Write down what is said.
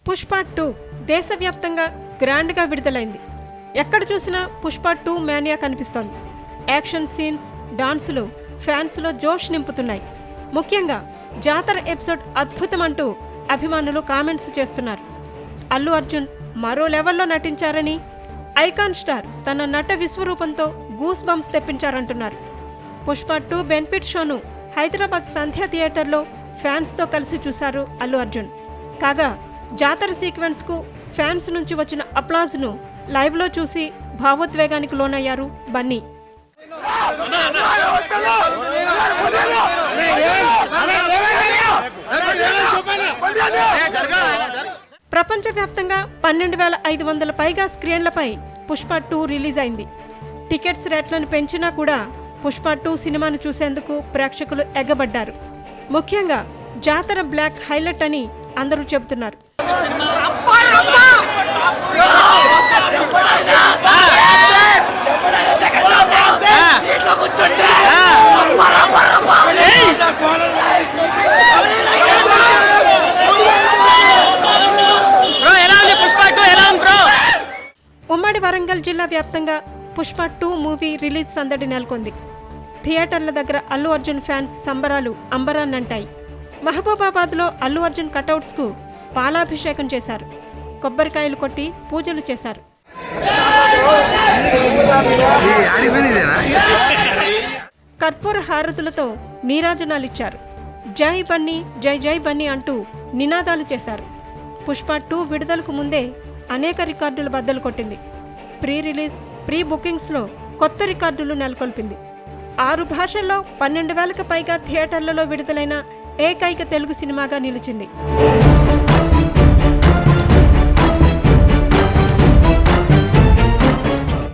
పుష్ప 2 దేశవ్యాప్తంగా గ్రాండ్గా విడుదలైంది. ఎక్కడ చూసినా పుష్ప 2 మేనియా కనిపిస్తోంది. యాక్షన్ సీన్స్, డాన్సులు ఫ్యాన్స్లో జోష్ నింపుతున్నాయి. ముఖ్యంగా జాతర ఎపిసోడ్ అద్భుతం అంటూ అభిమానులు కామెంట్స్ చేస్తున్నారు. అల్లు అర్జున్ మరో లెవెల్లో నటించారని, ఐకాన్ స్టార్ తన నట విశ్వరూపంతో గూస్ బంప్స్ తెప్పించారంటున్నారు. పుష్ప 2 బెనిఫిట్ షోను హైదరాబాద్ సంధ్య థియేటర్లో ఫ్యాన్స్తో కలిసి చూశారు అల్లు అర్జున్. కాగా జాతర సీక్వెన్స్కు ఫ్యాన్స్ నుంచి వచ్చిన అప్లాజ్ను లైవ్లో చూసి భావోద్వేగానికి లోనయ్యారు బన్నీ. ప్రపంచవ్యాప్తంగా 12,500 పైగా స్క్రీన్లపై పుష్ప 2 రిలీజ్ అయింది. టికెట్స్ రేట్లను పెంచినా కూడా పుష్ప 2 సినిమాను చూసేందుకు ప్రేక్షకులు ఎగబడ్డారు. ముఖ్యంగా జాతర బ్లాక్ హైలైట్ అని అందరూ చెబుతున్నారు. ఉమ్మడి వరంగల్ జిల్లా వ్యాప్తంగా పుష్ప 2 మూవీ రిలీజ్ సందడి నెలకొంది. థియేటర్ల దగ్గర అల్లు అర్జున్ ఫ్యాన్స్ సంబరాలు అంబరాన్నంటాయి. మహబూబాబాద్లో అల్లు అర్జున్ కటౌట్స్కు పాలాభిషేకం చేశారు. కొబ్బరికాయలు కొట్టి పూజలు చేశారు. కర్పూర హారతులతో నీరాజనాలిచ్చారు. జై బన్నీ, జై జై బన్నీ అంటూ నినాదాలు చేశారు. పుష్ప 2 విడుదలకు ముందే అనేక రికార్డులు బద్దలు కొట్టింది. ప్రీ రిలీజ్, ప్రీ బుకింగ్స్లో కొత్త రికార్డులు నెలకొల్పింది. 6 భాషల్లో 12,000కు పైగా థియేటర్లలో విడుదలైన ఏకైక తెలుగు సినిమాగా నిలిచింది.